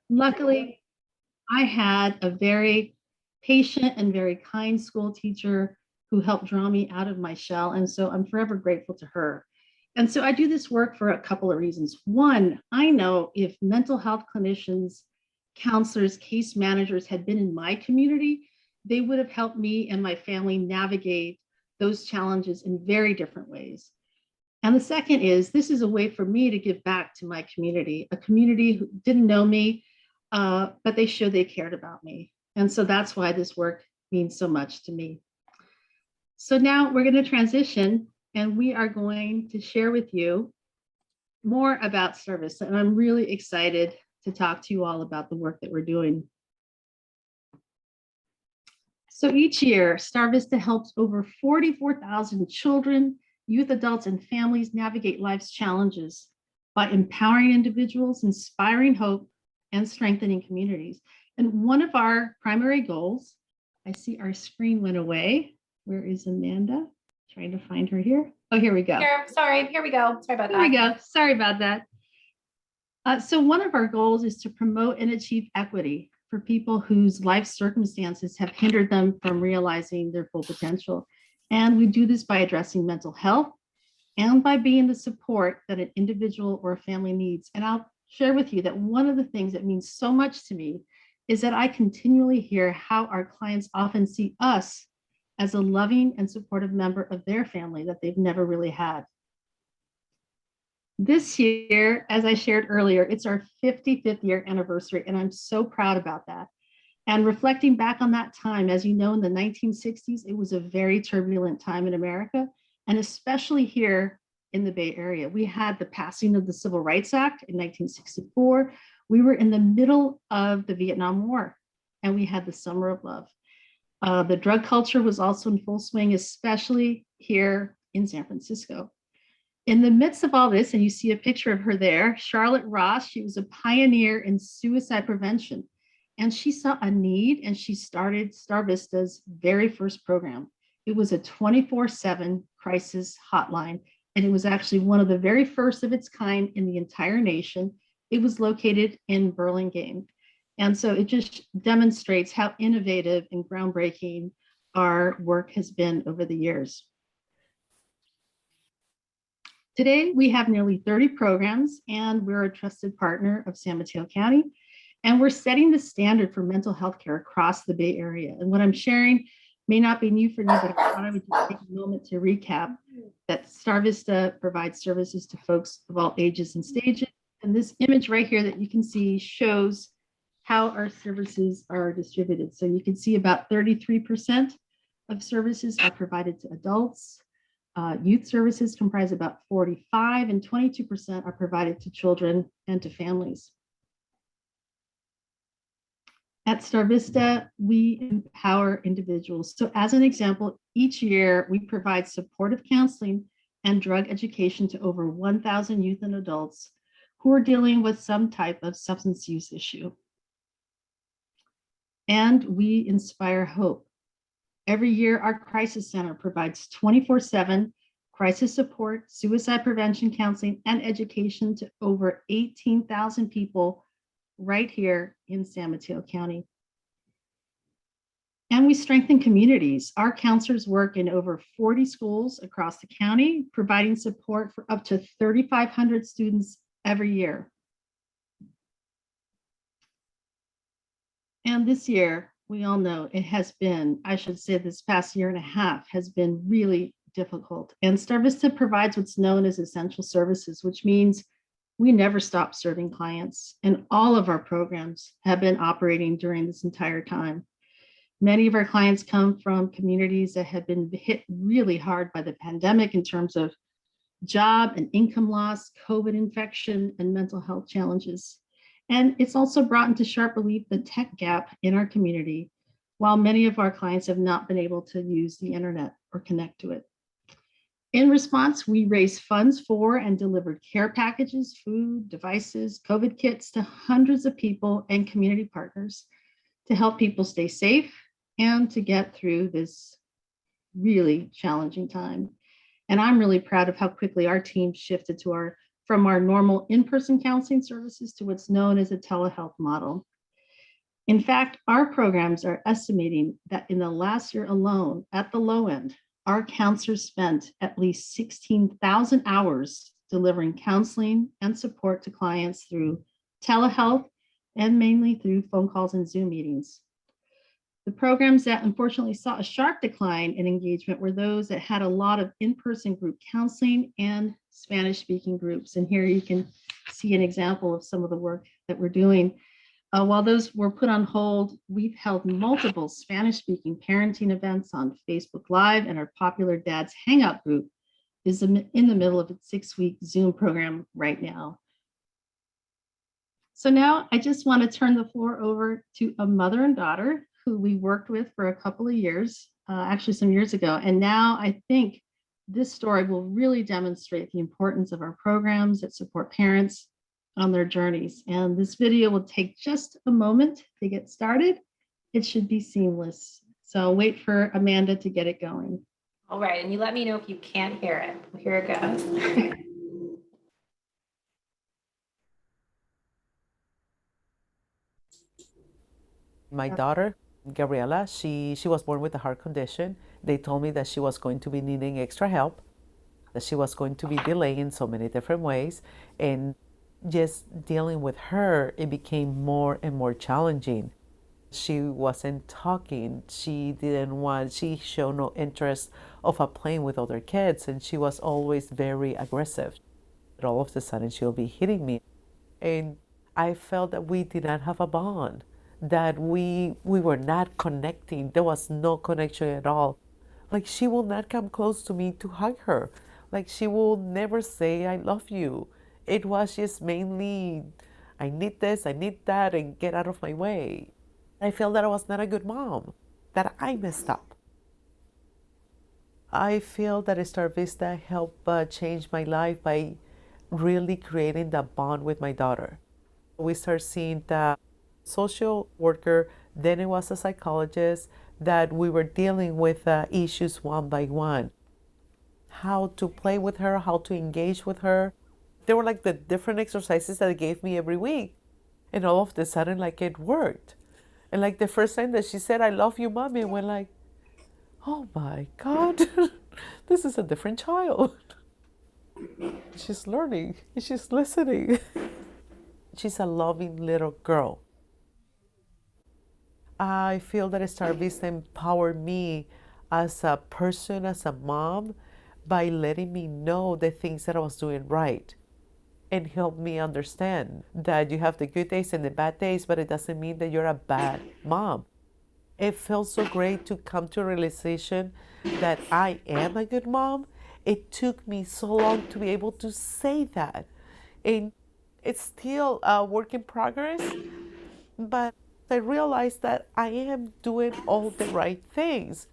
Luckily, I had a very patient and very kind school teacher who helped draw me out of my shell. And so I'm forever grateful to her. And so I do this work for a couple of reasons. One, I know if mental health clinicians, counselors, case managers had been in my community, they would have helped me and my family navigate those challenges in very different ways. And the second is this is a way for me to give back to my community, a community who didn't know me, but they showed they cared about me. And so that's why this work means so much to me. So now we're going to transition and we are going to share with you more about StarVista. And I'm really excited to talk to you all about the work that we're doing. So each year, StarVista helps over 44,000 children, youth, adults, and families navigate life's challenges by empowering individuals, inspiring hope, and strengthening communities. And one of our primary goals, I see our screen went away. Where is Amanda? Trying to find her here. Oh, here we go. Here, sorry, here we go. Sorry about that. Here we go. Sorry about that. So one of our goals is to promote and achieve equity for people whose life circumstances have hindered them from realizing their full potential. And we do this by addressing mental health and by being the support that an individual or a family needs. And I'll share with you that one of the things that means so much to me is that I continually hear how our clients often see us as a loving and supportive member of their family that they've never really had. This year, as I shared earlier, it's our 55th year anniversary, and I'm so proud about that. And reflecting back on that time, as you know, in the 1960s, it was a very turbulent time in America, and especially here in the Bay Area. We had the passing of the Civil Rights Act in 1964. We were in the middle of the Vietnam War, and we had the Summer of Love. The drug culture was also in full swing, especially here in San Francisco. In the midst of all this, and you see a picture of her there, Charlotte Ross, she was a pioneer in suicide prevention. And she saw a need and she started StarVista's very first program. It was a 24/7 crisis hotline. And it was actually one of the very first of its kind in the entire nation. It was located in Burlingame. And so it just demonstrates how innovative and groundbreaking our work has been over the years. Today, we have nearly 30 programs, and we're a trusted partner of San Mateo County. And we're setting the standard for mental health care across the Bay Area. And what I'm sharing may not be new for you, but I thought I would just take a moment to recap that StarVista provides services to folks of all ages and stages. And this image right here that you can see shows how our services are distributed. So you can see about 33% of services are provided to adults. Youth services comprise about 45% and 22% are provided to children and to families. At StarVista, we empower individuals. So as an example, each year we provide supportive counseling and drug education to over 1,000 youth and adults who are dealing with some type of substance use issue. And we inspire hope. Every year, our crisis center provides 24/7 crisis support, suicide prevention counseling, and education to over 18,000 people right here in San Mateo County. And we strengthen communities. Our counselors work in over 40 schools across the county, providing support for up to 3,500 students every year. And this year, we all know it has been, I should say this past year and a half has been really difficult. And StarVista provides what's known as essential services, which means we never stop serving clients. And all of our programs have been operating during this entire time. Many of our clients come from communities that have been hit really hard by the pandemic in terms of job and income loss, COVID infection, and mental health challenges. And it's also brought into sharp relief the tech gap in our community, while many of our clients have not been able to use the internet or connect to it. In response, we raised funds for and delivered care packages, food, devices, COVID kits to hundreds of people and community partners to help people stay safe and to get through this really challenging time. And I'm really proud of how quickly our team shifted to our from our normal in-person counseling services to what's known as a telehealth model. In fact, our programs are estimating that in the last year alone, at the low end, our counselors spent at least 16,000 hours delivering counseling and support to clients through telehealth and mainly through phone calls and Zoom meetings. The programs that unfortunately saw a sharp decline in engagement were those that had a lot of in-person group counseling and Spanish-speaking groups. And here you can see an example of some of the work that we're doing. While those were put on hold, we've held multiple Spanish-speaking parenting events on Facebook Live, and our popular Dads Hangout group is in the middle of its 6-week Zoom program right now. So now I just want to turn the floor over to a mother and daughter who we worked with for a couple of years, actually some years ago. And now I think this story will really demonstrate the importance of our programs that support parents on their journeys. And this video will take just a moment to get started. It should be seamless. So wait for Amanda to get it going. All right, and you let me know if you can't hear it. Here it goes. My daughter, Gabriela, she was born with a heart condition. They told me that she was going to be needing extra help, that she was going to be delayed in so many different ways. And just dealing with her, it became more and more challenging. She wasn't talking. She showed no interest of playing with other kids, and she was always very aggressive. But all of a sudden, she'll be hitting me. And I felt that we did not have a bond, that we were not connecting. There was no connection at all. Like, she will not come close to me to hug her. Like, she will never say, I love you. It was just mainly, I need this, I need that, and get out of my way. I felt that I was not a good mom, that I messed up. I feel that StarVista helped change my life by really creating that bond with my daughter. We started seeing the social worker, then it was a psychologist, that we were dealing with issues one by one. How to play with her, how to engage with her. There were like the different exercises that they gave me every week. And all of a sudden, like, it worked. And like the first time that she said, I love you, mommy, and we're like, oh my God, this is a different child. She's learning, she's listening. She's a loving little girl. I feel that StarVista empowered me as a person, as a mom, by letting me know the things that I was doing right, and help me understand that you have the good days and the bad days, but it doesn't mean that you're a bad mom. It felt so great to come to a realization that I am a good mom. It took me so long to be able to say that. And it's still a work in progress, but I realized that I am doing all the right things.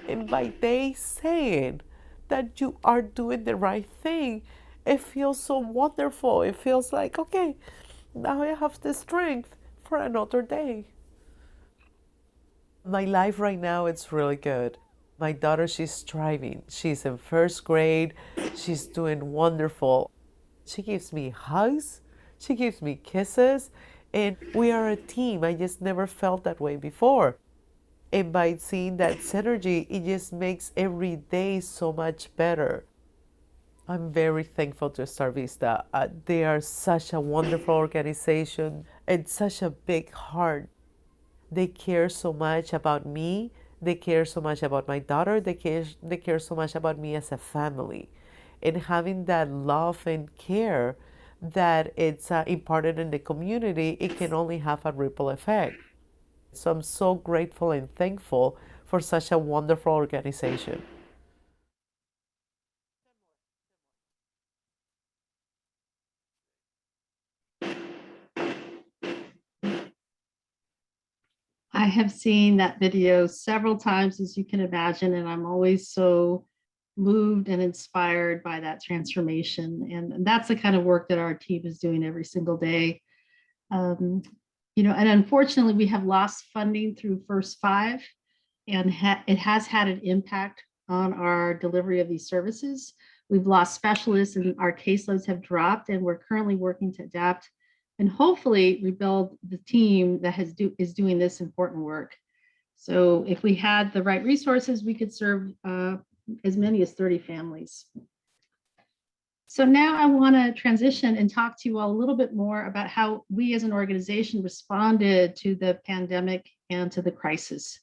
And by they saying that you are doing the right thing, it feels so wonderful. It feels like, okay, now I have the strength for another day. My life right now, it's really good. My daughter, she's thriving. She's in first grade. She's doing wonderful. She gives me hugs. She gives me kisses. And we are a team. I just never felt that way before. And by seeing that synergy, it just makes every day so much better. I'm very thankful to StarVista. They are such a wonderful organization and such a big heart. They care so much about me. They care so much about my daughter. They care so much about me as a family. And having that love and care that it's imparted in the community, it can only have a ripple effect. So I'm so grateful and thankful for such a wonderful organization. I have seen that video several times, as you can imagine, and I'm always so moved and inspired by that transformation. And that's the kind of work that our team is doing every single day. And unfortunately, we have lost funding through First Five, and it has had an impact on our delivery of these services. We've lost specialists and our caseloads have dropped, and we're currently working to adapt and hopefully rebuild the team that is doing this important work. So if we had the right resources, we could serve as many as 30 families. So now I want to transition and talk to you all a little bit more about how we as an organization responded to the pandemic and to the crisis.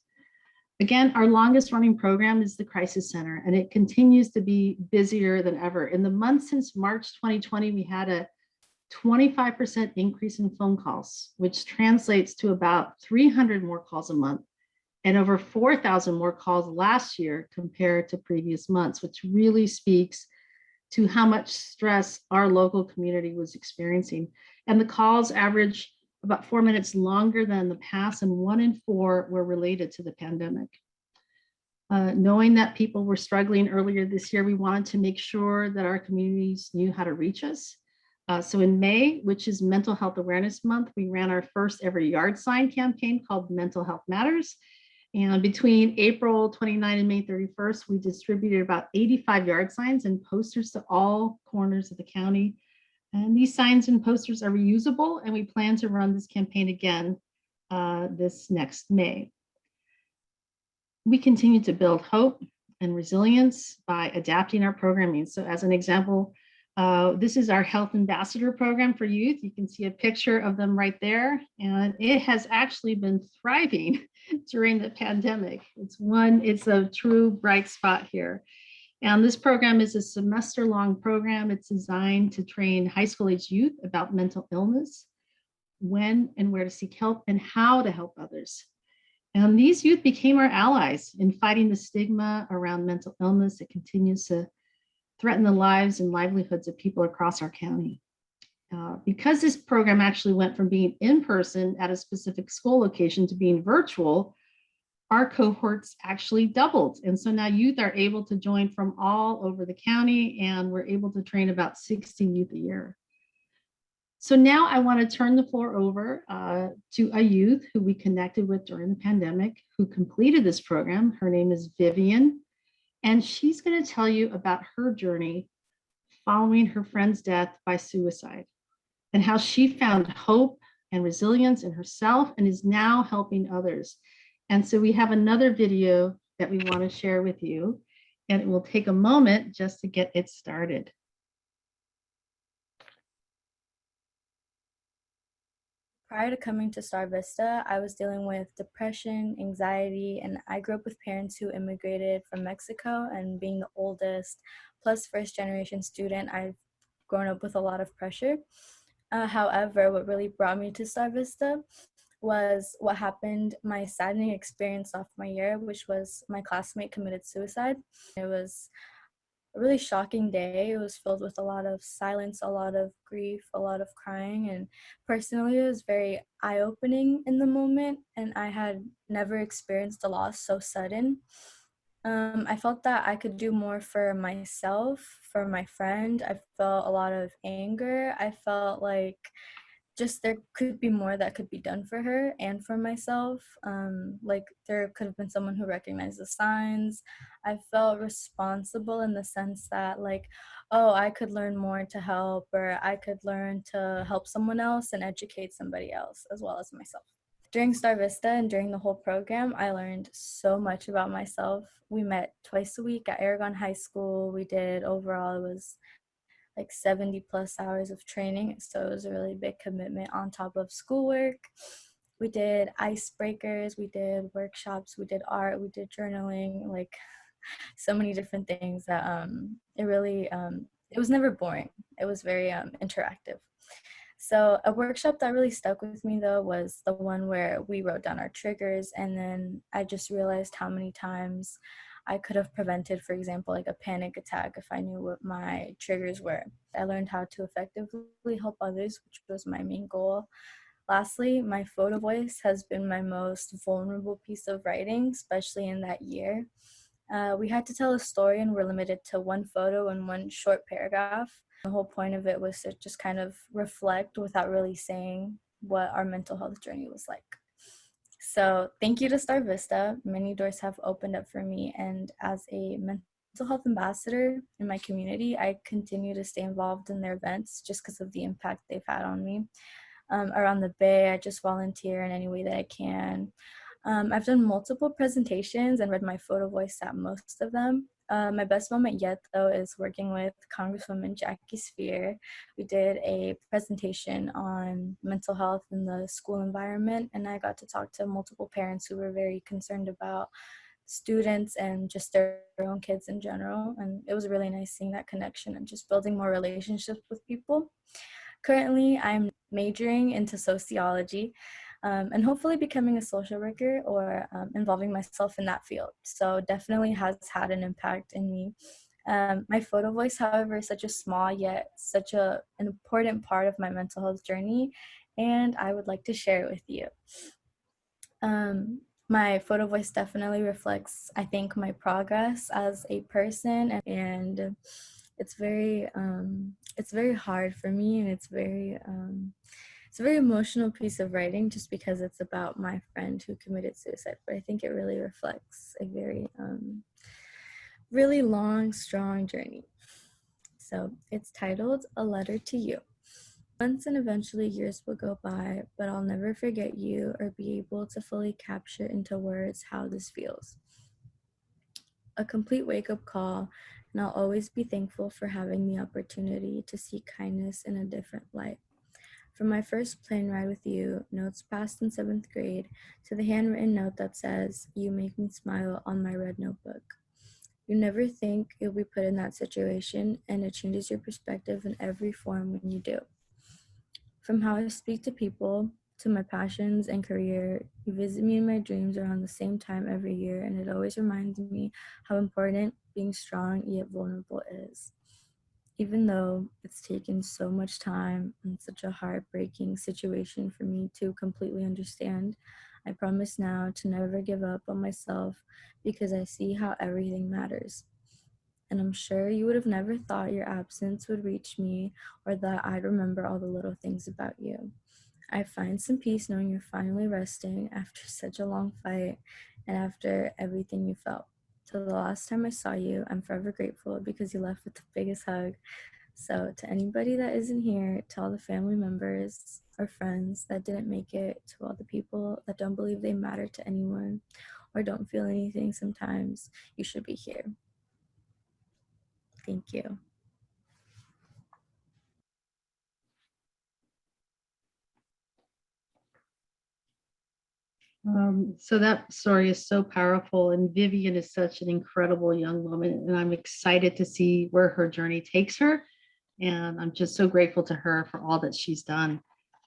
Again, our longest running program is the Crisis Center, and it continues to be busier than ever. In the month since March 2020, we had a 25% increase in phone calls, which translates to about 300 more calls a month and over 4,000 more calls last year compared to previous months, which really speaks to how much stress our local community was experiencing. And the calls average about 4 minutes longer than the past, and 1 in 4 were related to the pandemic. Knowing that people were struggling earlier this year, we wanted to make sure that our communities knew how to reach us. So in May, which is Mental Health Awareness Month, we ran our first ever yard sign campaign called Mental Health Matters. And between April 29 and May 31st, we distributed about 85 yard signs and posters to all corners of the county. And these signs and posters are reusable, and we plan to run this campaign again this next May. We continue to build hope and resilience by adapting our programming. So as an example, this is our Health Ambassador program for youth. You can see a picture of them right there, and it has actually been thriving during the pandemic. It's a true bright spot here. And this program is a semester-long program. It's designed to train high school age youth about mental illness, when and where to seek help, and how to help others. And these youth became our allies in fighting the stigma around mental illness that continues to threaten the lives and livelihoods of people across our county. Because this program actually went from being in person at a specific school location to being virtual, our cohorts actually doubled. And so now youth are able to join from all over the county, and we're able to train about 60 youth a year. So now I want to turn the floor over to a youth who we connected with during the pandemic, who completed this program. Her name is Vivian, and she's going to tell you about her journey following her friend's death by suicide and how she found hope and resilience in herself and is now helping others. And so we have another video that we want to share with you, and it will take a moment just to get it started. Prior to coming to StarVista, I was dealing with depression, anxiety, and I grew up with parents who immigrated from Mexico, and being the oldest plus first-generation student, I've grown up with a lot of pressure. However, what really brought me to StarVista was what happened, my saddening experience off my year, which was my classmate committed suicide. It was a really shocking day. It was filled with a lot of silence, a lot of grief, a lot of crying, and personally it was very eye-opening in the moment, and I had never experienced a loss so sudden. I felt that I could do more for myself, for my friend. I felt a lot of anger. I felt like just there could be more that could be done for her and for myself. Like there could have been someone who recognized the signs. I felt responsible in the sense that like, oh, I could learn more to help, or I could learn to help someone else and educate somebody else as well as myself. During StarVista and during the whole program, I learned so much about myself. We met twice a week at Aragon High School. We did overall, it was like 70 plus hours of training. So it was a really big commitment on top of schoolwork. We did icebreakers, we did workshops, we did art, we did journaling, like so many different things that it really, it was never boring. It was very interactive. So a workshop that really stuck with me though was the one where we wrote down our triggers, and then I just realized how many times I could have prevented, for example, like a panic attack if I knew what my triggers were. I learned how to effectively help others, which was my main goal. Lastly, my photo voice has been my most vulnerable piece of writing, especially in that year. We had to tell a story and we're limited to one photo and one short paragraph. The whole point of it was to just kind of reflect without really saying what our mental health journey was like. So thank you to StarVista. Many doors have opened up for me, and as a mental mental health ambassador in my community. I continue to stay involved in their events just because of the impact they've had on me. Around the Bay, I just volunteer in any way that I can. I've done multiple presentations and read my photo voice at most of them. My best moment yet, though, is working with Congresswoman Jackie Sphere. We did a presentation on mental health in the school environment, and I got to talk to multiple parents who were very concerned about students and just their own kids in general. And it was really nice seeing that connection and just building more relationships with people. Currently, I'm majoring into sociology and hopefully becoming a social worker or involving myself in that field. So definitely has had an impact in me. My photo voice, however, is such a small yet such an important part of my mental health journey, and I would like to share it with you. My photo voice definitely reflects, I think, my progress as a person, and it's very hard for me, and it's a very emotional piece of writing just because it's about my friend who committed suicide. But I think it really reflects a very really long, strong journey. So it's titled "A Letter to You." Months and eventually years will go by, but I'll never forget you or be able to fully capture into words how this feels. A complete wake-up call, and I'll always be thankful for having the opportunity to see kindness in a different light. From my first plane ride with you, notes passed in 7th grade, to the handwritten note that says, "You make me smile" on my red notebook. You never think you'll be put in that situation, and it changes your perspective in every form when you do. From how I speak to people, to my passions and career, you visit me in my dreams around the same time every year, and it always reminds me how important being strong yet vulnerable is. Even though it's taken so much time and such a heartbreaking situation for me to completely understand, I promise now to never give up on myself because I see how everything matters. And I'm sure you would have never thought your absence would reach me or that I'd remember all the little things about you. I find some peace knowing you're finally resting after such a long fight and after everything you felt. Till the last time I saw you, I'm forever grateful because you left with the biggest hug. So to anybody that isn't here, to all the family members or friends that didn't make it, to all the people that don't believe they matter to anyone or don't feel anything sometimes, you should be here. Thank you. So that story is so powerful, and Vivian is such an incredible young woman, and I'm excited to see where her journey takes her. And I'm just so grateful to her for all that she's done,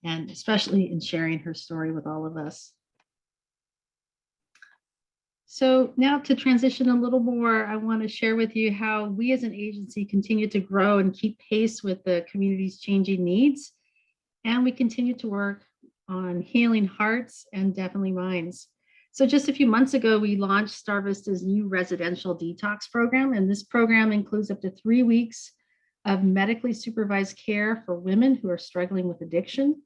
and especially in sharing her story with all of us. So now to transition a little more, I want to share with you how we as an agency continue to grow and keep pace with the community's changing needs. And we continue to work on healing hearts and definitely minds. So just a few months ago, we launched StarVista's new residential detox program. And this program includes up to 3 weeks of medically supervised care for women who are struggling with addiction.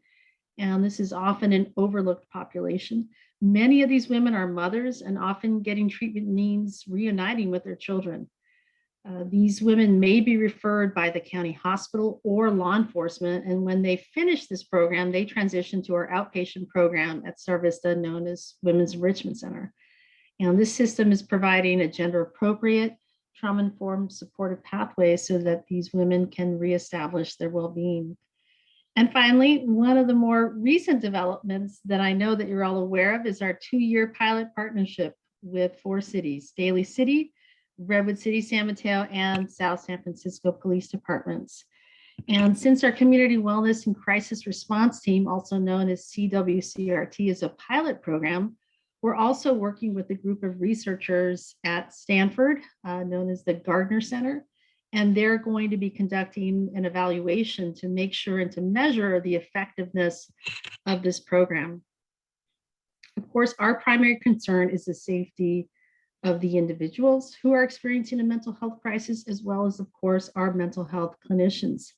And this is often an overlooked population. Many of these women are mothers, and often getting treatment means reuniting with their children. These women may be referred by the county hospital or law enforcement, and when they finish this program, they transition to our outpatient program at StarVista, known as Women's Enrichment Center. And this system is providing a gender-appropriate, trauma-informed supportive pathway so that these women can reestablish their well-being. And finally, one of the more recent developments that I know that you're all aware of is our 2-year pilot partnership with 4 cities: Daly City, Redwood City, San Mateo, and South San Francisco Police Departments. And since our Community Wellness and Crisis Response Team, also known as CWCRT, is a pilot program, we're also working with a group of researchers at Stanford, known as the Gardner Center, and they're going to be conducting an evaluation to make sure and to measure the effectiveness of this program. Of course, our primary concern is the safety of the individuals who are experiencing a mental health crisis, as well as, of course, our mental health clinicians.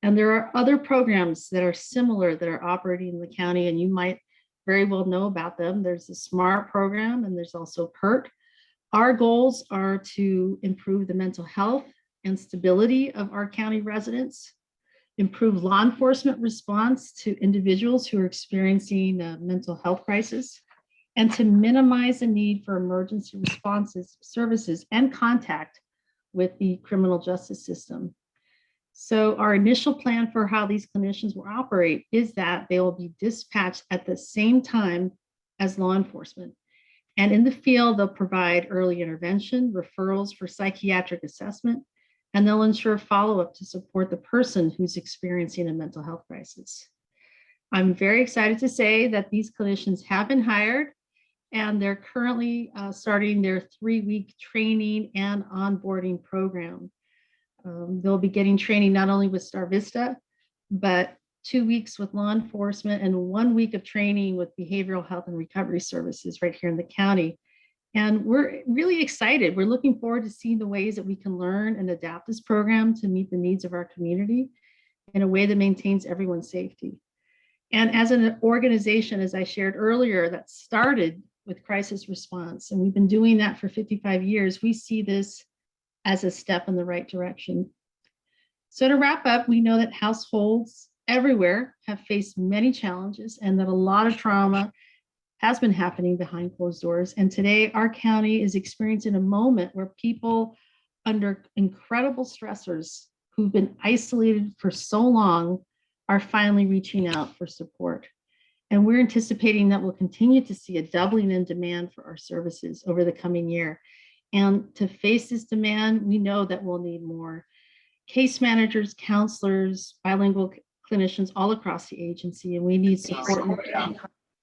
And there are other programs that are similar that are operating in the county, and you might very well know about them. There's the SMART program, and there's also PERT. Our goals are to improve the mental health and stability of our county residents, improve law enforcement response to individuals who are experiencing a mental health crisis, and to minimize the need for emergency responses, services, and contact with the criminal justice system. So our initial plan for how these clinicians will operate is that they will be dispatched at the same time as law enforcement. And in the field, they'll provide early intervention, referrals for psychiatric assessment, and they'll ensure follow-up to support the person who's experiencing a mental health crisis. I'm very excited to say that these clinicians have been hired, and they're currently starting their 3-week training and onboarding program. They'll be getting training not only with StarVista, but 2 weeks with law enforcement and 1 week of training with behavioral health and recovery services right here in the county. And we're really excited. We're looking forward to seeing the ways that we can learn and adapt this program to meet the needs of our community in a way that maintains everyone's safety. And as an organization, as I shared earlier, that started with crisis response, and we've been doing that for 55 years, we see this as a step in the right direction. So to wrap up, we know that households everywhere have faced many challenges and that a lot of trauma has been happening behind closed doors. And today our county is experiencing a moment where people under incredible stressors who've been isolated for so long are finally reaching out for support. And we're anticipating that we'll continue to see a doubling in demand for our services over the coming year. And to face this demand, we know that we'll need more case managers, counselors, bilingual clinicians all across the agency, and we need support in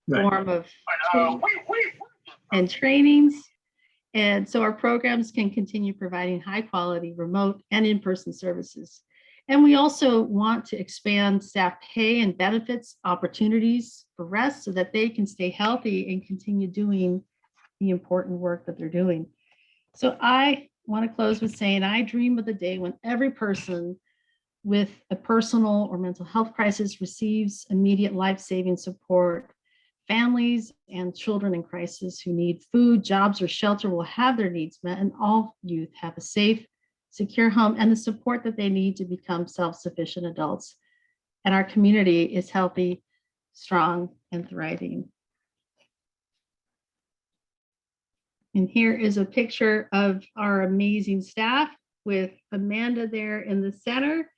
the form of and trainings. And so our programs can continue providing high quality remote and in-person services. And we also want to expand staff pay and benefits opportunities for rest so that they can stay healthy and continue doing the important work that they're doing. So I want to close with saying I dream of the day when every person with a personal or mental health crisis receives immediate life-saving support. Families and children in crisis who need food, jobs, or shelter will have their needs met, and all youth have a safe, secure home and the support that they need to become self-sufficient adults. And our community is healthy, strong, and thriving. And here is a picture of our amazing staff with Amanda there in the center.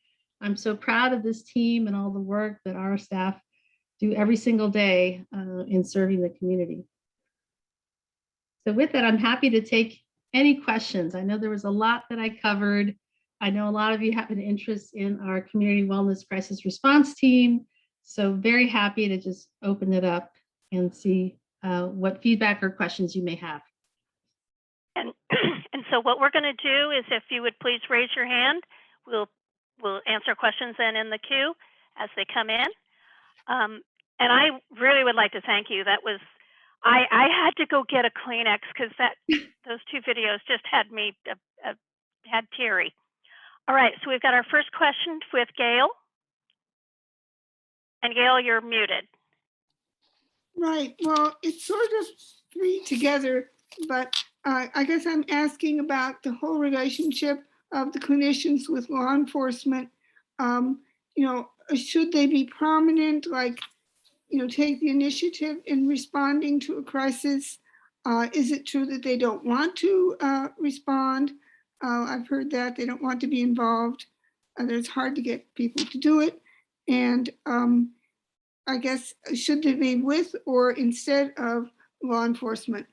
I'm so proud of this team and all the work that our staff do every single day in serving the community. So with that, I'm happy to take any questions. I know there was a lot that I covered. I know a lot of you have an interest in our community wellness crisis response team. So very happy to just open it up and see what feedback or questions you may have. And so what we're going to do is, if you would please raise your hand, we'll answer questions then in the queue as they come in. And I really would like to thank you. That was, I had to go get a Kleenex because those 2 videos just had me had teary. All right, so we've got our first question with Gail. And Gail, you're muted. Right. Well, it's sort of 3 together, but I guess I'm asking about the whole relationship of the clinicians with law enforcement. Should they be prominent, like, take the initiative in responding to a crisis? Is it true that they don't want to respond? I've heard that they don't want to be involved. That it's hard to get people to do it. And I guess, should they be with or instead of law enforcement?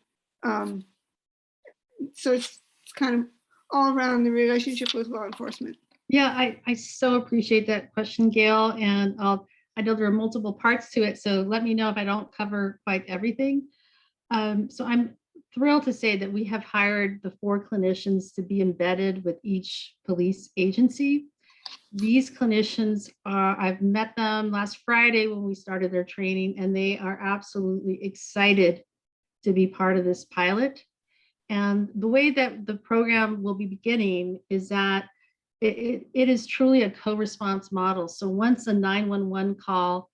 So it's kind of all around the relationship with law enforcement. Yeah, I so appreciate that question, Gail. And I know there are multiple parts to it, so let me know if I don't cover quite everything. So I'm thrilled to say that we have hired the 4 clinicians to be embedded with each police agency. These clinicians I've met them last Friday when we started their training, and they are absolutely excited to be part of this pilot. And the way that the program will be beginning is that it is truly a co-response model. So once a 911 call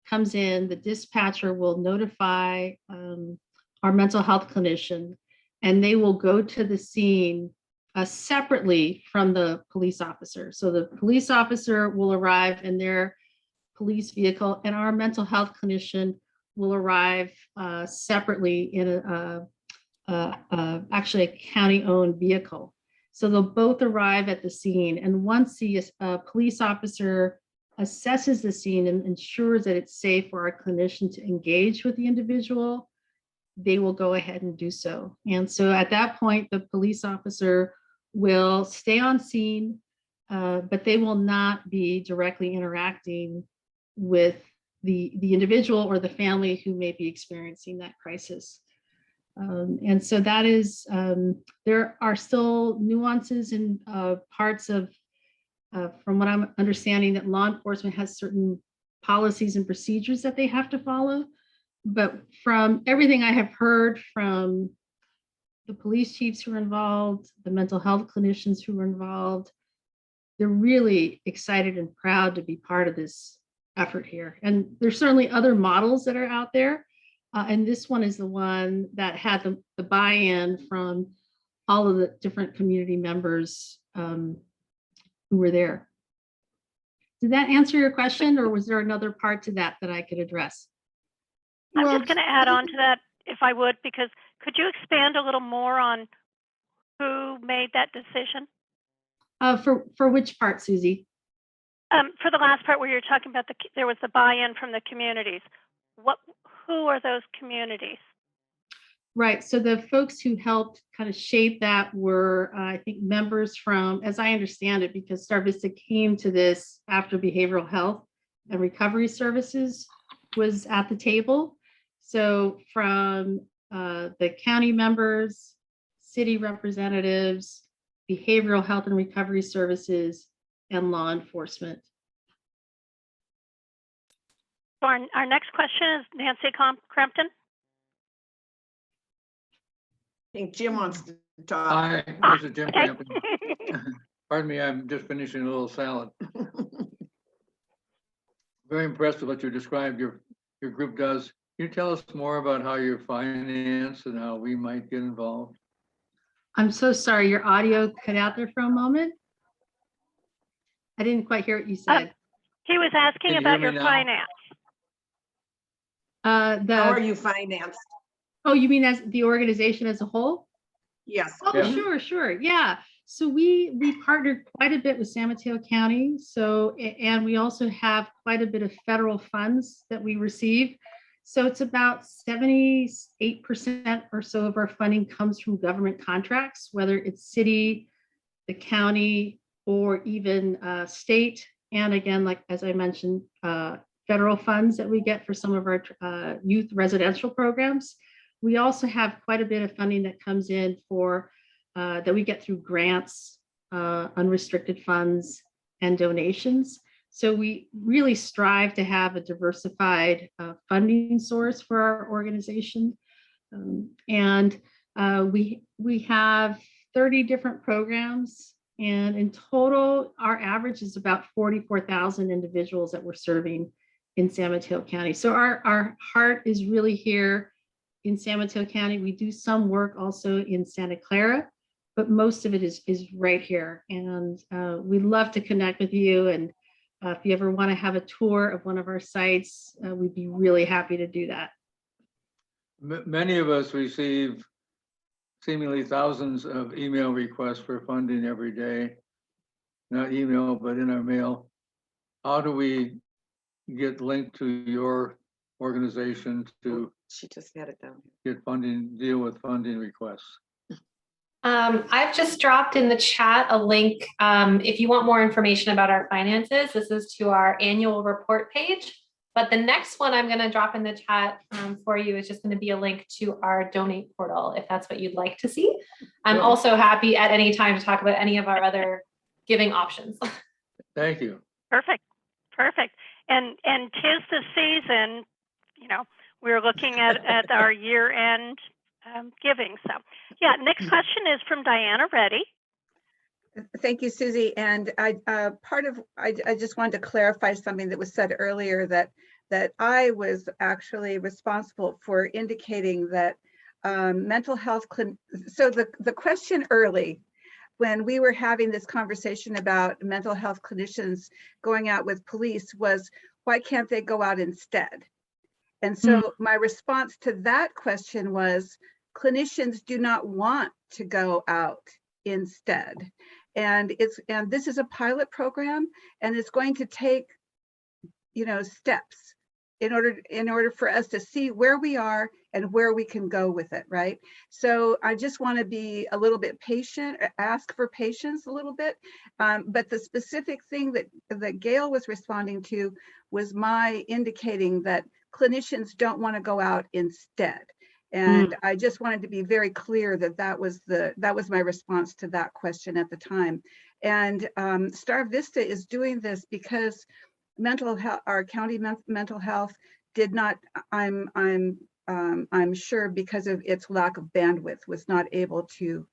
comes in, the dispatcher will notify our mental health clinician. and they will go to the scene separately from the police officer. So the police officer will arrive in their police vehicle, and our mental health clinician will arrive separately in actually a county-owned vehicle. So they'll both arrive at the scene, and once the police officer assesses the scene and ensures that it's safe for our clinician to engage with the individual, they will go ahead and do so. And so at that point, the police officer will stay on scene, but they will not be directly interacting with the individual or the family who may be experiencing that crisis. And so that is, there are still nuances and parts of, from what I'm understanding, that law enforcement has certain policies and procedures that they have to follow. But from everything I have heard from the police chiefs who are involved, the mental health clinicians who are involved, they're really excited and proud to be part of this effort here. And there's certainly other models that are out there. And this one is the one that had the buy-in from all of the different community members who were there. Did that answer your question, or was there another part to that that I could address? I'm Well, just going to add on to that, if I would, because could you expand a little more on who made that decision? For which part, Susie? For the last part where you're talking about there was the buy-in from the communities. Who are those communities? Right. So the folks who helped kind of shape that were, I think, members from, as I understand it, because StarVista came to this after behavioral health and recovery services was at the table. So from the county members, city representatives, behavioral health and recovery services, and law enforcement. So our next question is Nancy Crampton. I think Jim wants to talk. Hi, this is Jim Crampton. Pardon me, I'm just finishing a little salad. Very impressed with what you described your group does. Can you tell us more about how you're financed and how we might get involved? I'm so sorry, your audio cut out there for a moment. I didn't quite hear what you said. He was asking Can you about hear your me now? finance. How are you financed? Oh, you mean as the organization as a whole? Yes. Oh, Yeah. sure. Yeah. So we partnered quite a bit with San Mateo County. So, and we also have quite a bit of federal funds that we receive. So it's about 78% or so of our funding comes from government contracts, whether it's city, the county, or even state. And again, like, as I mentioned, federal funds that we get for some of our youth residential programs. We also have quite a bit of funding that comes in for that we get through grants, unrestricted funds, and donations. So we really strive to have a diversified funding source for our organization. And we have 30 different programs. And in total, our average is about 44,000 individuals that we're serving in San Mateo County. So our heart is really here in San Mateo County. We do some work also in Santa Clara, but most of it is right here. And we'd love to connect with you. And if you ever want to have a tour of one of our sites, we'd be really happy to do that. Many of us receive seemingly thousands of email requests for funding every day. Not email, but in our mail. How do we get linked to your organization to She just had it down. get funding, deal with funding requests? I've just dropped in the chat a link. If you want more information about our finances, this is to our annual report page. But the next one I'm going to drop in the chat for you is just going to be a link to our donate portal, if that's what you'd like to see. I'm also happy at any time to talk about any of our other giving options. Thank you. Perfect. And 'tis the season, you know, we're looking at our year-end giving. So yeah, next question is from Diana Reddy. Thank you, Susie. And I just wanted to clarify something that was said earlier, that I was actually responsible for indicating that mental health. So the question early, when we were having this conversation about mental health clinicians going out with police, was why can't they go out instead? And so my response to that question was, clinicians do not want to go out instead. And this is a pilot program, and it's going to take, steps in order for us to see where we are and where we can go with it, right? So I just want to be a little bit patient, ask for patience a little bit. But the specific thing that Gail was responding to was my indicating that clinicians don't want to go out instead. And I just wanted to be very clear that was my response to that question at the time. And StarVista is doing this because mental health, our county mental health did not, I'm sure because of its lack of bandwidth, was not able to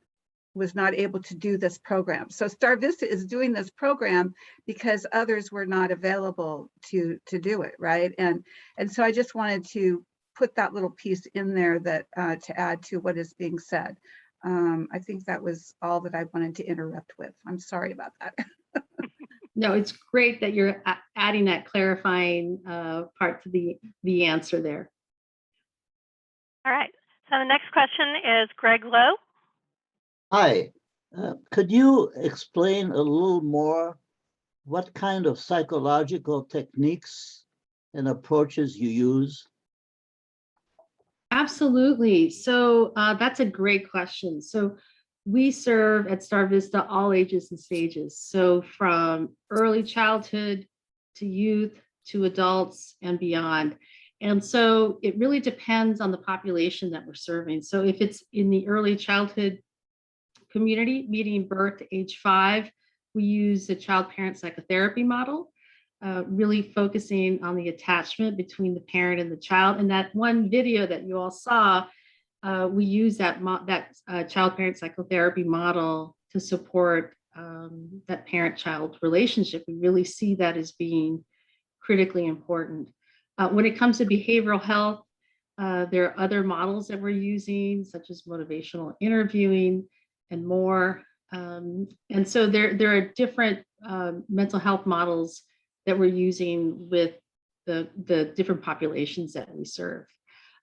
do this program. So StarVista is doing this program because others were not available to do it, right? And so I just wanted to put that little piece in there that to add to what is being said. I think that was all that I wanted to interrupt with. I'm sorry about that. No, it's great that you're adding that clarifying part to the answer there. All right. So the next question is Greg Lowe. Hi, could you explain a little more what kind of psychological techniques and approaches you use? Absolutely. So that's a great question. So we serve at StarVista all ages and stages. So from early childhood to youth to adults and beyond. And so it really depends on the population that we're serving. So if it's in the early childhood community, meeting birth to age 5, we use the child-parent psychotherapy model, really focusing on the attachment between the parent and the child. And that one video that you all saw, we use that child-parent psychotherapy model to support that parent-child relationship. We really see that as being critically important. When it comes to behavioral health, there are other models that we're using, such as motivational interviewing and more. And so there are different mental health models that we're using with the different populations that we serve.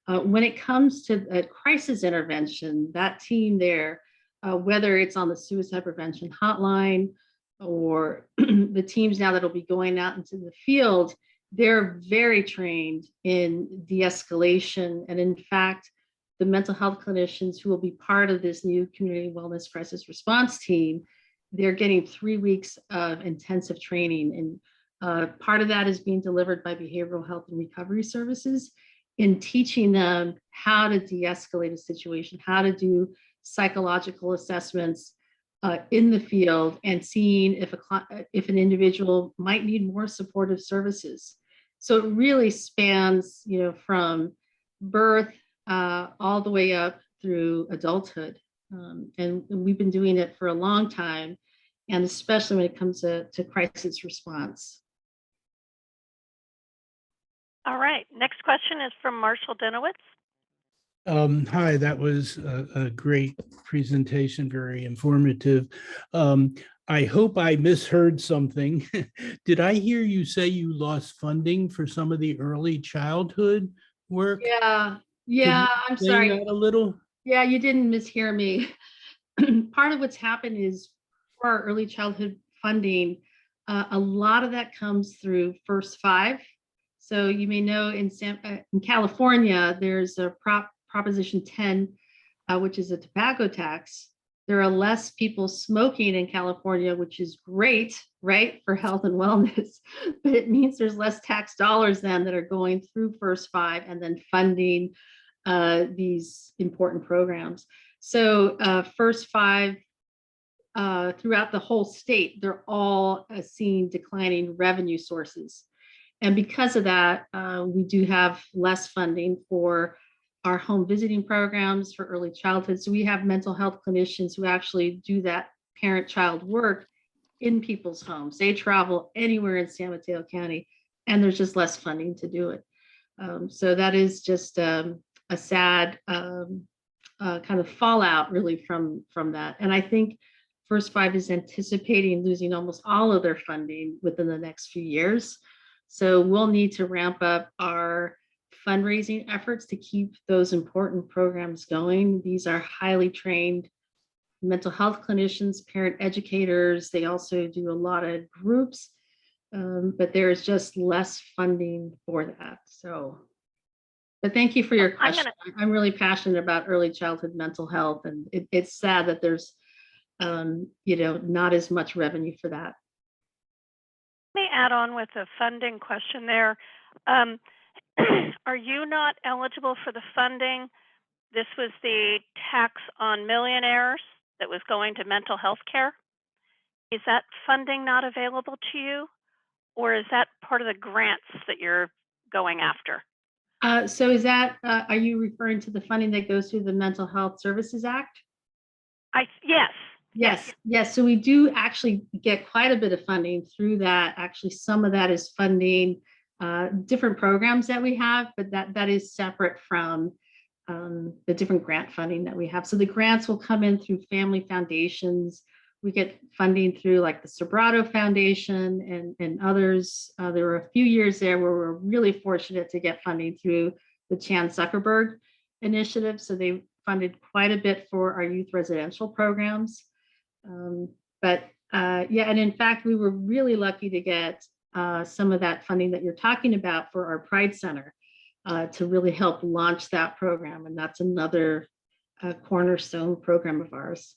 When it comes to crisis intervention, that team there, whether it's on the suicide prevention hotline or the teams now that'll be going out into the field, they're very trained in de-escalation. And in fact, the mental health clinicians who will be part of this new community wellness crisis response team, they're getting 3 weeks of intensive training. And part of that is being delivered by behavioral health and recovery services in teaching them how to de-escalate a situation, how to do psychological assessments in the field, and seeing if an individual might need more supportive services. So it really spans, from birth all the way up through adulthood. And we've been doing it for a long time, and especially when it comes to crisis response. All right. Next question is from Marshall Denowitz. Hi, that was a great presentation, very informative. I hope I misheard something. Did I hear you say you lost funding for some of the early childhood work? Yeah, I'm Say sorry. that a little? Yeah, you didn't mishear me. Part of what's happened is for our early childhood funding, a lot of that comes through First 5. So you may know in California, there's a Proposition 10, which is a tobacco tax. There are less people smoking in California, which is great, right, for health and wellness. But it means there's less tax dollars then that are going through First 5 and then funding these important programs. So First 5 throughout the whole state, they're all seeing declining revenue sources. And because of that, we do have less funding for our home visiting programs for early childhood. So we have mental health clinicians who actually do that parent-child work in people's homes. They travel anywhere in San Mateo County, and there's just less funding to do it. So that is just a sad kind of fallout really from that. And I think First Five is anticipating losing almost all of their funding within the next few years. So we'll need to ramp up our fundraising efforts to keep those important programs going. These are highly trained mental health clinicians, parent educators. They also do a lot of groups, but there is just less funding for that. So, but thank you for your question. I'm really passionate about early childhood mental health, and it's sad that there's, not as much revenue for that. Let me add on with a funding question there. Are you not eligible for the funding? This was the tax on millionaires that was going to mental health care. Is that funding not available to you? Or is that part of the grants that you're going after? So is that, are you referring to the funding that goes through the Mental Health Services Act? Yes. So we do actually get quite a bit of funding through that. Actually, some of that is funding different programs that we have, but that is separate from the different grant funding that we have. So the grants will come in through family foundations. We get funding through like the Sobrato Foundation and others. There were a few years there where we're really fortunate to get funding through the Chan Zuckerberg initiative. So they funded quite a bit for our youth residential programs. And in fact, we were really lucky to get some of that funding that you're talking about for our Pride Center to really help launch that program. And that's another cornerstone program of ours.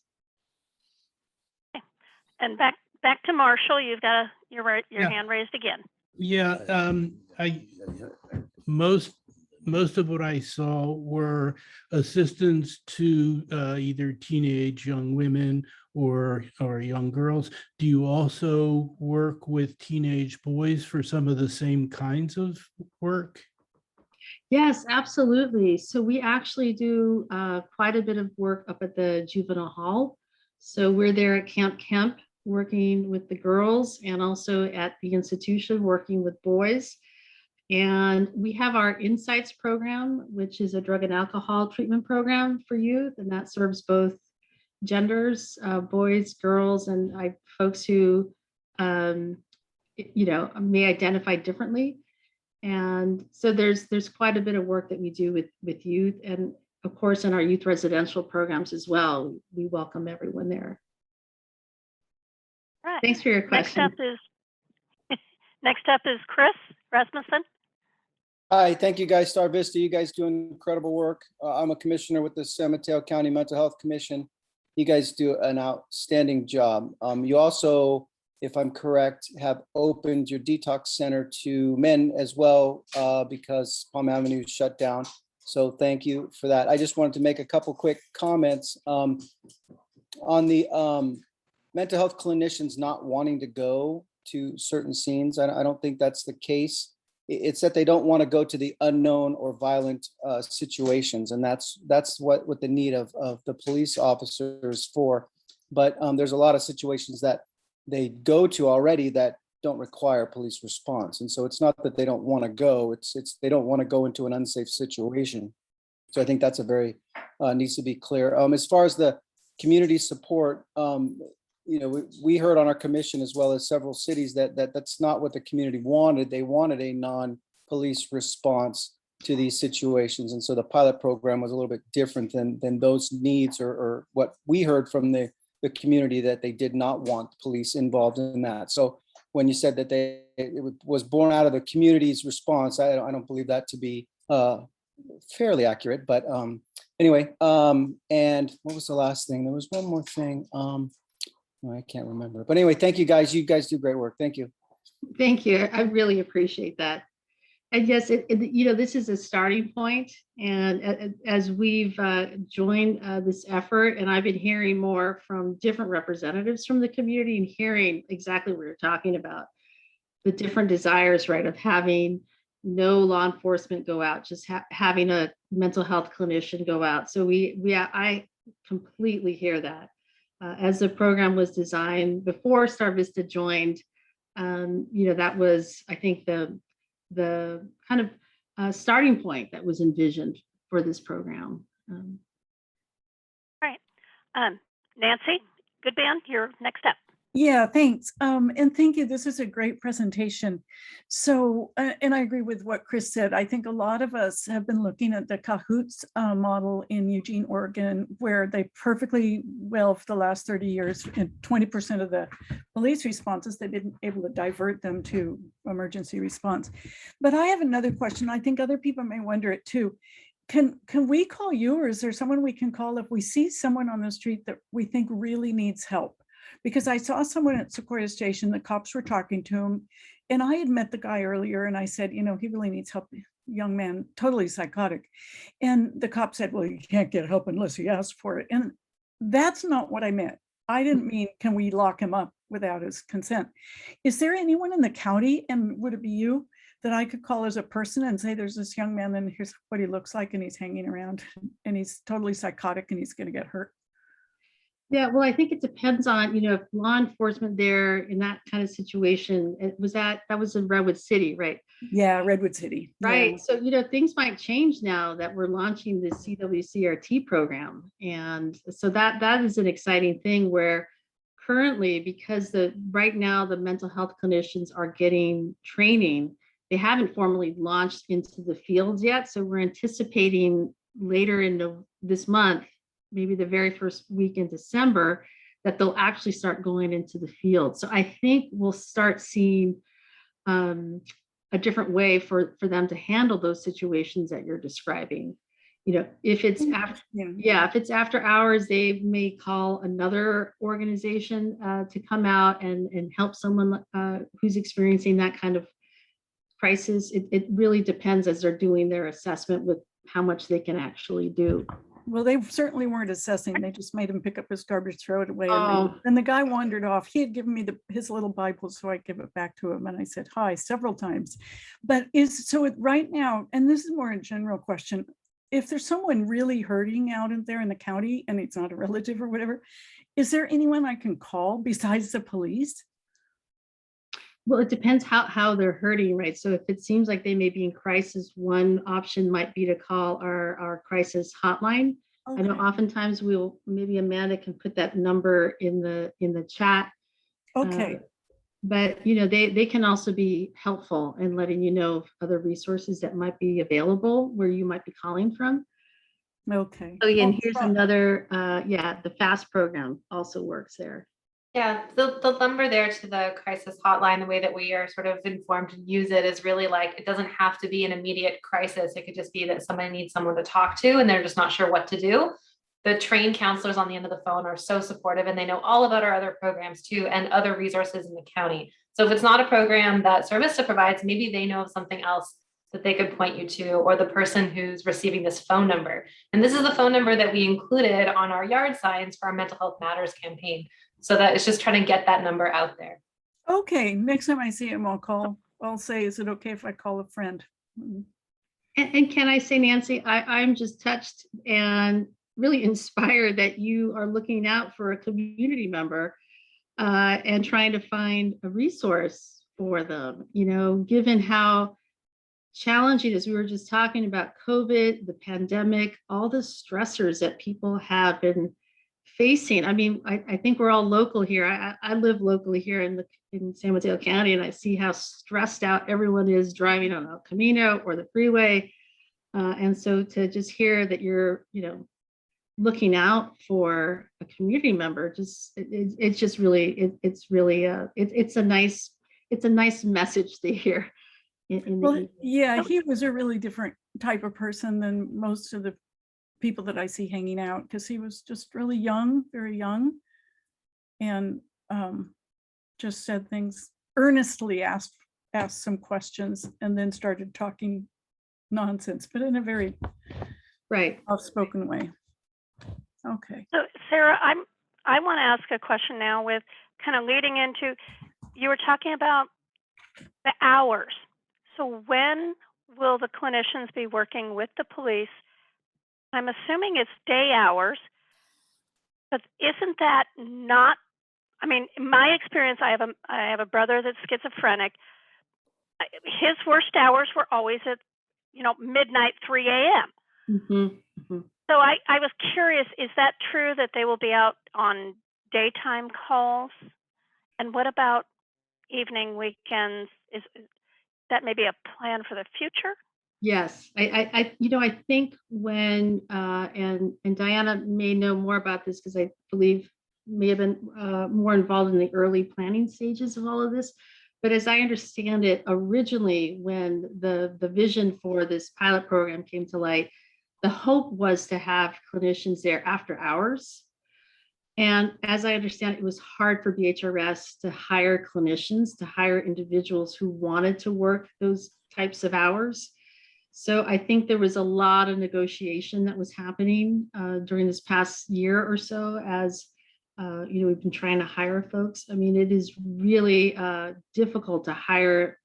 And back to Marshall, you've got your hand raised again. Yeah, most of what I saw were assistance to either teenage young women or young girls. Do you also work with teenage boys for some of the same kinds of work? Yes, absolutely. So we actually do quite a bit of work up at the juvenile hall. So we're there at Camp Kemp working with the girls and also at the institution working with boys. And we have our Insights program, which is a drug and alcohol treatment program for youth. And that serves both genders, boys, girls, and folks who, may identify differently. And so there's quite a bit of work that we do with youth. And of course, in our youth residential programs as well, we welcome everyone there. Right. Thanks for your question. Next up is Chris Rasmussen. Hi, thank you guys, StarVista. You guys doing incredible work. I'm a commissioner with the San Mateo County Mental Health Commission. You guys do an outstanding job. You also, if I'm correct, have opened your detox center to men as well because Palm Avenue shut down. So thank you for that. I just wanted to make a couple quick comments on the mental health clinicians not wanting to go to certain scenes. I don't think that's the case. It's that they don't want to go to the unknown or violent situations. And that's what the need of the police officers for. But there's a lot of situations that they go to already that don't require police response. And so it's not that they don't want to go, it's they don't want to go into an unsafe situation. So I think that's a very needs to be clear. As far as the community support, we heard on our commission as well as several cities that's not what the community wanted. They wanted a non-police response to these situations. And so the pilot program was a little bit different than those needs or what we heard from the community, that they did not want police involved in that. So when you said that it was born out of the community's response, I don't believe that to be fairly accurate. But anyway, and what was the last thing? There was one more thing. I can't remember. But anyway, thank you guys. You guys do great work. Thank you. Thank you. I really appreciate that. And yes, this is a starting point. And as we've joined this effort, and I've been hearing more from different representatives from the community and hearing exactly what you're talking about, the different desires, right, of having no law enforcement go out, just having a mental health clinician go out. So I completely hear that. As the program was designed before StarVista joined, that was, I think, the kind of starting point that was envisioned for this program. Nancy Goodman, you're next up. Yeah, thanks. And thank you. This is a great presentation. So, and I agree with what Chris said. I think a lot of us have been looking at the Cahoots model in Eugene, Oregon, where they perfectly well for the last 30 years, and 20% of the police responses, they've been able to divert them to emergency response. But I have another question. I think other people may wonder it too. Can we call you, or is there someone we can call if we see someone on the street that we think really needs help? Because I saw someone at Sequoia Station, the cops were talking to him, and I had met the guy earlier and I said, you know, he really needs help, young man, totally psychotic. And the cop said, well, you can't get help unless he asks for it. And that's not what I meant. I didn't mean, can we lock him up without his consent? Is there anyone in the county, and would it be you, that I could call as a person and say, there's this young man and here's what he looks like and he's hanging around and he's totally psychotic and he's going to get hurt? Yeah, well, I think it depends on, if law enforcement there in that kind of situation, that was in Redwood City, right? Yeah, Redwood City. Right. Yeah. So, things might change now that we're launching the CWCRT program. And so that is an exciting thing where currently, because right now the mental health clinicians are getting training, they haven't formally launched into the fields yet. So we're anticipating later in this month, maybe the very first week in December, that they'll actually start going into the field. So I think we'll start seeing a different way for them to handle those situations that you're describing. If it's after hours, they may call another organization to come out and help someone who's experiencing that kind of crisis. It really depends as they're doing their assessment with how much they can actually do. Well, they certainly weren't assessing. They just made him pick up his garbage, throw it away. Oh. And the guy wandered off. He had given me his little Bible, so I give it back to him. And I said hi several times. But right now, and this is more a general question, if there's someone really hurting out in there in the county and it's not a relative or whatever, is there anyone I can call besides the police? Well, it depends how they're hurting, right? So if it seems like they may be in crisis, one option might be to call our crisis hotline. Okay. I know oftentimes maybe Amanda can put that number in the chat. Okay. But they can also be helpful in letting you know of other resources that might be available where you might be calling from. Okay. So again, here's another, the FAST program also works there. Yeah, the number there to the crisis hotline, the way that we are sort of informed to use it is really like, it doesn't have to be an immediate crisis. It could just be that somebody needs someone to talk to and they're just not sure what to do. The trained counselors on the end of the phone are so supportive, and they know all about our other programs too and other resources in the county. So if it's not a program that StarVista provides, maybe they know of something else that they could point you to, or the person who's receiving this phone number. And this is the phone number that we included on our yard signs for our Mental Health Matters campaign. So that it's just trying to get that number out there. Okay, next time I see him, I'll say, is it okay if I call a friend? And can I say, Nancy, I'm just touched and really inspired that you are looking out for a community member and trying to find a resource for them, given how challenging, as we were just talking about COVID, the pandemic, all the stressors that people have been facing. I mean, I think we're all local here. I live locally here in San Mateo County, and I see how stressed out everyone is driving on El Camino or the freeway. And so to just hear that you're, looking out for a community member, it's a nice message to hear. He was a really different type of person than most of the people that I see hanging out, because he was just really young, very young, and just said things, earnestly asked some questions, and then started talking nonsense, but in a very outspoken way. Okay. So Sarah, I want to ask a question now, with kind of leading into, you were talking about the hours. So when will the clinicians be working with the police? I'm assuming it's day hours, but isn't that not, I mean, in my experience, I have a brother that's schizophrenic. His worst hours were always at, midnight, 3 a.m. Mm-hmm. Mm-hmm. So I was curious, is that true that they will be out on daytime calls? And what about evening, weekends? Is that maybe a plan for the future? Yes, I think when, and Diana may know more about this because I believe may have been more involved in the early planning stages of all of this. But as I understand it, originally when the vision for this pilot program came to light, the hope was to have clinicians there after hours. And as I understand, it was hard for BHRS to hire clinicians, to hire individuals who wanted to work those types of hours. So I think there was a lot of negotiation that was happening during this past year or so as we've been trying to hire folks. I mean, it is really difficult to hire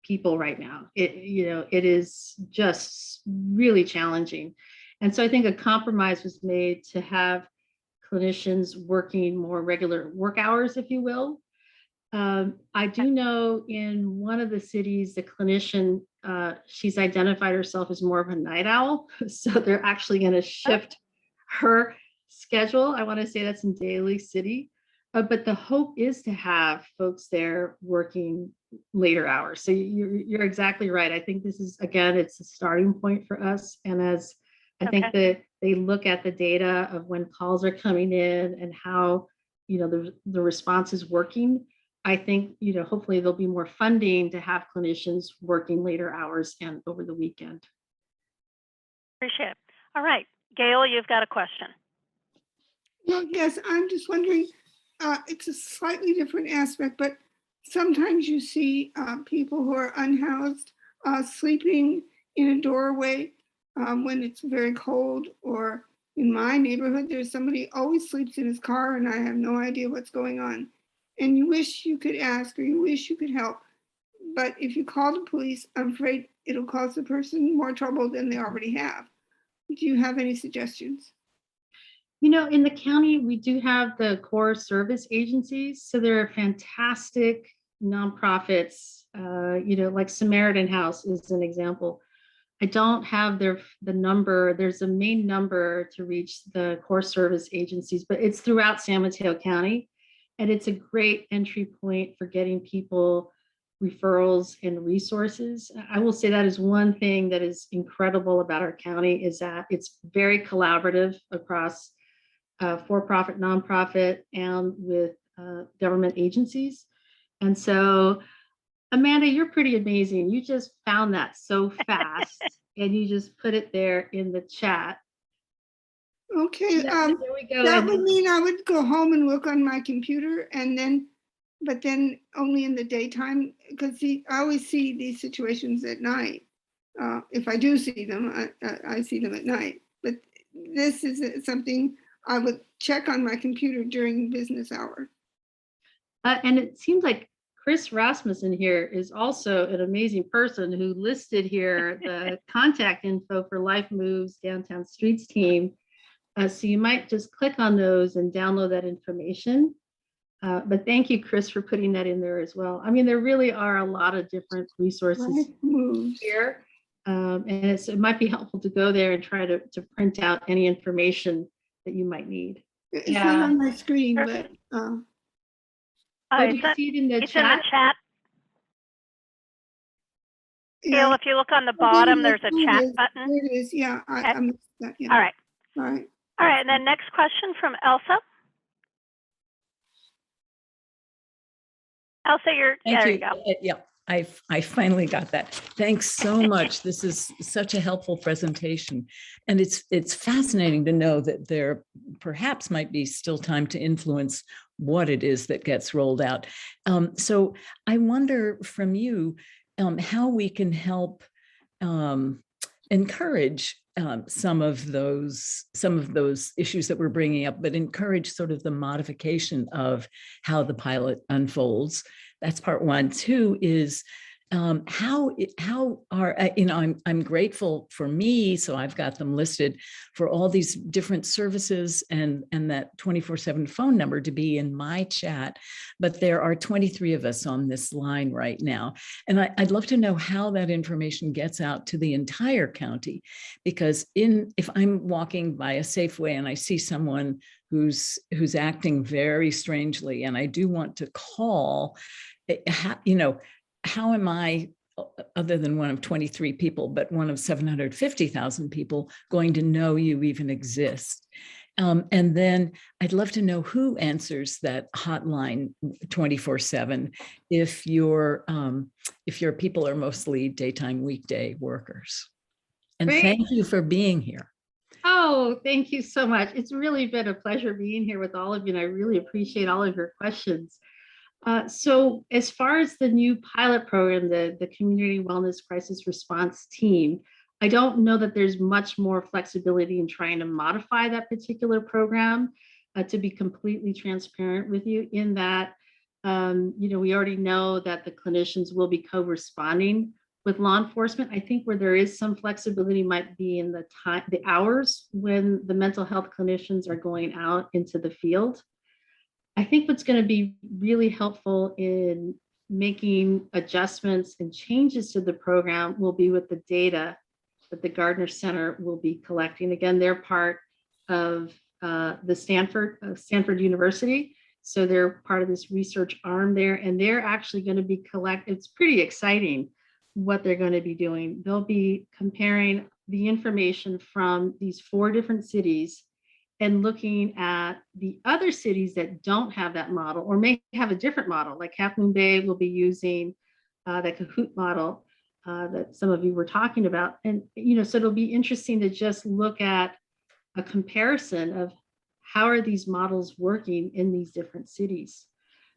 people right now. It is just really challenging. And so I think a compromise was made to have clinicians working more regular work hours, if you will. I do know in one of the cities, the clinician, she's identified herself as more of a night owl. So they're actually going to shift her schedule. I want to say that's in Daly City. But the hope is to have folks there working later hours. So you're exactly right. I think this is, again, it's a starting point for us. And as I think that they look at the data of when calls are coming in and how, the response is working, I think, hopefully there'll be more funding to have clinicians working later hours and over the weekend. Appreciate it. All right, Gail, you've got a question. Well, yes, I'm just wondering, it's a slightly different aspect, but sometimes you see people who are unhoused sleeping in a doorway when it's very cold, or in my neighborhood, there's somebody always sleeps in his car and I have no idea what's going on. And you wish you could ask, or you wish you could help. But if you call the police, I'm afraid it'll cause the person more trouble than they already have. Do you have any suggestions? In the county, we do have the core service agencies. So there are fantastic nonprofits, like Samaritan House is an example. I don't have the number. There's a main number to reach the core service agencies, but it's throughout San Mateo County. And it's a great entry point for getting people referrals and resources. I will say that is one thing that is incredible about our county is that it's very collaborative across for-profit, nonprofit, and with government agencies. And so, Amanda, you're pretty amazing. You just found that so fast and you just put it there in the chat. Okay, There we go. that would mean I would go home and look on my computer but then only in the daytime, because I always see these situations at night. If I do see them, I see them at night. But this is something I would check on my computer during business hours. And it seems like Chris Rasmussen here is also an amazing person who listed here the contact info for Life Moves Downtown Streets team. So you might just click on those and download that information. But thank you, Chris, for putting that in there as well. I mean, there really are a lot of different resources here. And it might be helpful to go there and try to print out any information that you might need. It's not on my screen, but do you see it in the chat? In the chat. Gail, if you look on the bottom, there's a chat button. There it is. Yeah, I missed that. Yeah. All right. All right. All right. And then next question from Elsa. Elsa, there you go. Yeah, I finally got that. Thanks so much. This is such a helpful presentation. And it's fascinating to know that there perhaps might be still time to influence what it is that gets rolled out. So I wonder from you how we can help encourage some of those issues that we're bringing up, but encourage sort of the modification of how the pilot unfolds. That's part one. Two is How are, I'm grateful for me, so I've got them listed for all these different services and that 24/7 phone number to be in my chat. But there are 23 of us on this line right now. And I'd love to know how that information gets out to the entire county, because if I'm walking by a Safeway and I see someone who's acting very strangely, and I do want to call, how am I, other than one of 23 people, but one of 750,000 people, going to know you even exist? And then I'd love to know who answers that hotline 24/7 if your people are mostly daytime weekday workers. And Great. thank you for being here. Oh, thank you so much. It's really been a pleasure being here with all of you, and I really appreciate all of your questions. So as far as the new pilot program, the Community Wellness Crisis Response Team, I don't know that there's much more flexibility in trying to modify that particular program, to be completely transparent with you, in that, we already know that the clinicians will be co-responding with law enforcement. I think where there is some flexibility might be in the hours when the mental health clinicians are going out into the field. I think what's going to be really helpful in making adjustments and changes to the program will be with the data that the Gardner Center will be collecting. Again, they're part of the Stanford University. So they're part of this research arm there, and they're actually going to be it's pretty exciting what they're going to be doing. They'll be comparing the information from these 4 different cities and looking at the other cities that don't have that model or may have a different model. Like Half Moon Bay will be using the Kahoot model that some of you were talking about. And, so it'll be interesting to just look at a comparison of how are these models working in these different cities,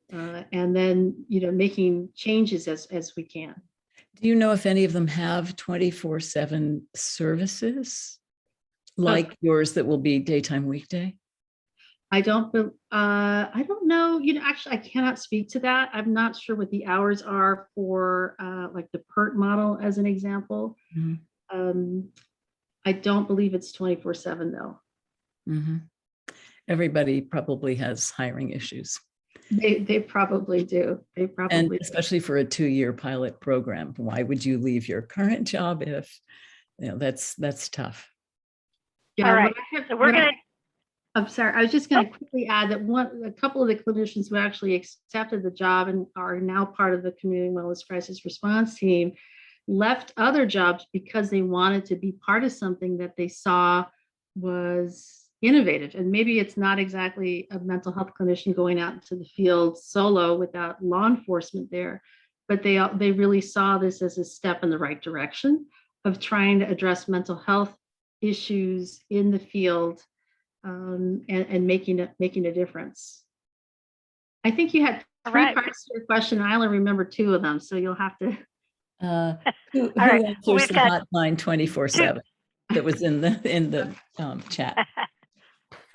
and then, making changes as we can. Do you know if any of them have 24/7 services like yours that will be daytime weekday? I don't know. Actually, I cannot speak to that. I'm not sure what the hours are for like the PERT model, as an example. Mm-hmm. I don't believe it's 24/7 though. Mm-hmm. Everybody probably has hiring issues. They probably do. And especially for a 2-year pilot program. Why would you leave your current job if, that's tough. Yeah, all right. So we're going to. I'm sorry. I was just going to quickly add that a couple of the clinicians who actually accepted the job and are now part of the Community Wellness Crisis Response Team left other jobs because they wanted to be part of something that they saw was innovative. And maybe it's not exactly a mental health clinician going out into the field solo without law enforcement there, but they really saw this as a step in the right direction of trying to address mental health issues in the field, and making a difference. I think you had 3 parts to your question. I only remember 2 of them, so you'll have to. Who right. answers the hotline 24/7 that was in the chat?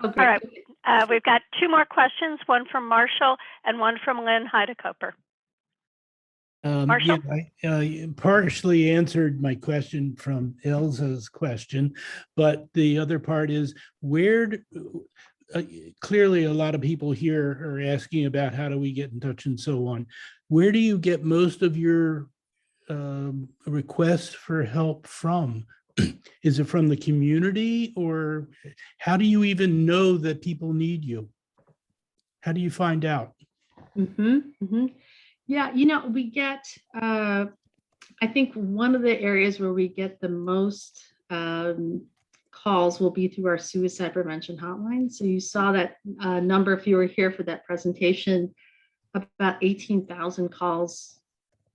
Okay. All right. We've got 2 more questions, one from Marshall and one from Lynn Heidekoper. Marshall? Yeah, I partially answered my question from Elsa's question, but the other part is clearly a lot of people here are asking about how do we get in touch and so on. Where do you get most of your requests for help from? Is it from the community, or how do you even know that people need you? How do you find out? Yeah, we get, I think one of the areas where we get the most calls will be through our suicide prevention hotline. So you saw that number, if you were here for that presentation, about 18,000 calls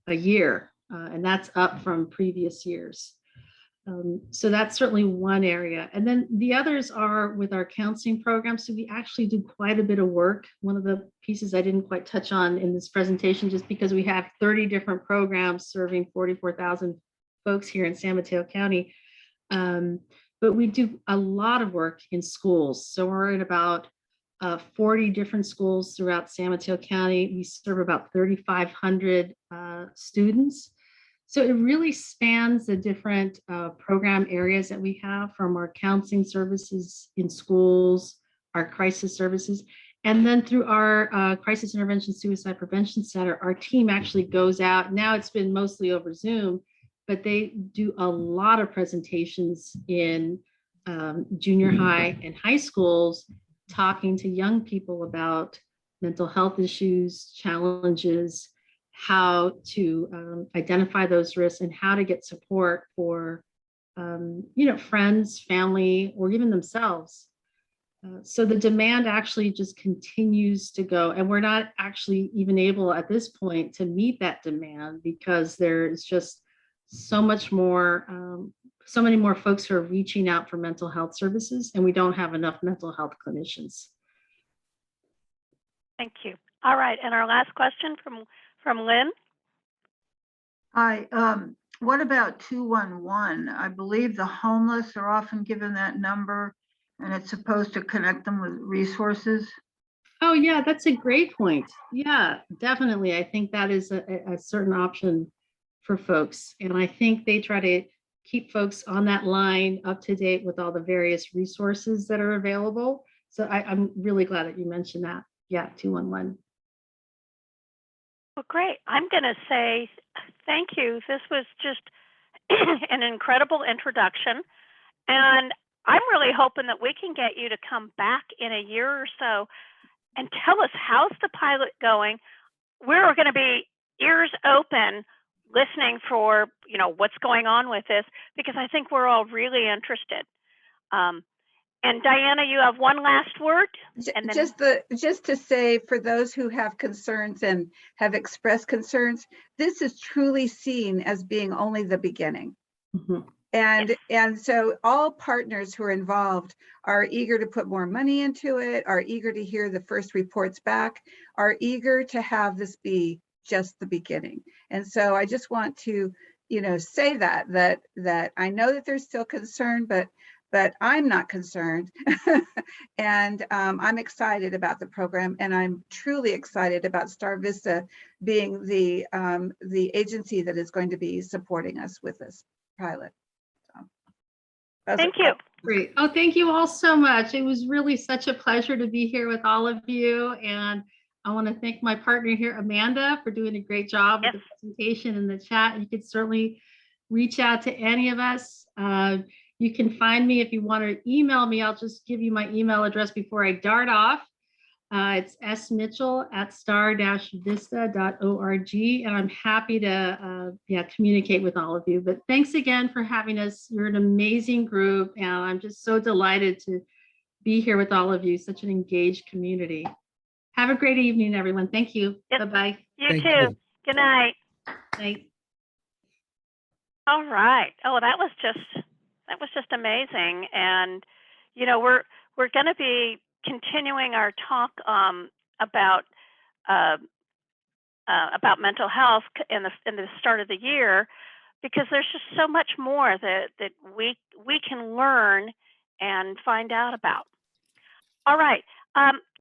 a year, and that's up from previous years. So that's certainly one area. And then the others are with our counseling program. So we actually do quite a bit of work. One of the pieces I didn't quite touch on in this presentation, just because we have 30 different programs serving 44,000 folks here in San Mateo County. But we do a lot of work in schools. So we're in about 40 different schools throughout San Mateo County. We serve about 3,500 students. So it really spans the different program areas that we have, from our counseling services in schools, our crisis services, and then through our Crisis Intervention Suicide Prevention Center. Our team actually goes out. Now it's been mostly over Zoom, but they do a lot of presentations in junior high and high schools, talking to young people about mental health issues, challenges, how to identify those risks, and how to get support for friends, family, or even themselves. So the demand actually just continues to go, and we're not actually even able at this point to meet that demand, because there's just so much more, so many more folks who are reaching out for mental health services, and we don't have enough mental health clinicians. Thank you. All right, and our last question from Lynn. Hi, what about 211? I believe the homeless are often given that number, and it's supposed to connect them with resources. Oh yeah, that's a great point. Yeah, definitely. I think that is a certain option for folks. And I think they try to keep folks on that line up to date with all the various resources that are available. So I'm really glad that you mentioned that. Yeah, 211. Well, great. I'm going to say thank you. This was just an incredible introduction. And I'm really hoping that we can get you to come back in a year or so and tell us, how's the pilot going? We're going to be ears open, listening for, what's going on with this, because I think we're all really interested. And Diana, you have one last word? And then Just to say, for those who have concerns and have expressed concerns, this is truly seen as being only the beginning. Mm-hmm. And so all partners who are involved are eager to put more money into it, are eager to hear the first reports back, are eager to have this be just the beginning. And so I just want to, say that I know that there's still concern, but I'm not concerned. And I'm excited about the program, and I'm truly excited about StarVista being the agency that is going to be supporting us with this pilot. Thank you. Great. Oh, thank you all so much. It was really such a pleasure to be here with all of you. And I want to thank my partner here, Amanda, for doing a great job with the presentation and the chat. You could certainly reach out to any of us. You can find me if you want to email me. I'll just give you my email address before I dart off. It's smitchell@star-vista.org, and I'm happy to communicate with all of you. But thanks again for having us. You're an amazing group, and I'm just so delighted to be here with all of you. Such an engaged community. Have a great evening, everyone. Thank you. Bye-bye. You too. Good night. Night. All right. Oh, that was just amazing. And we're going to be continuing our talk about mental health in the start of the year, because there's just so much more that we can learn and find out about. All right.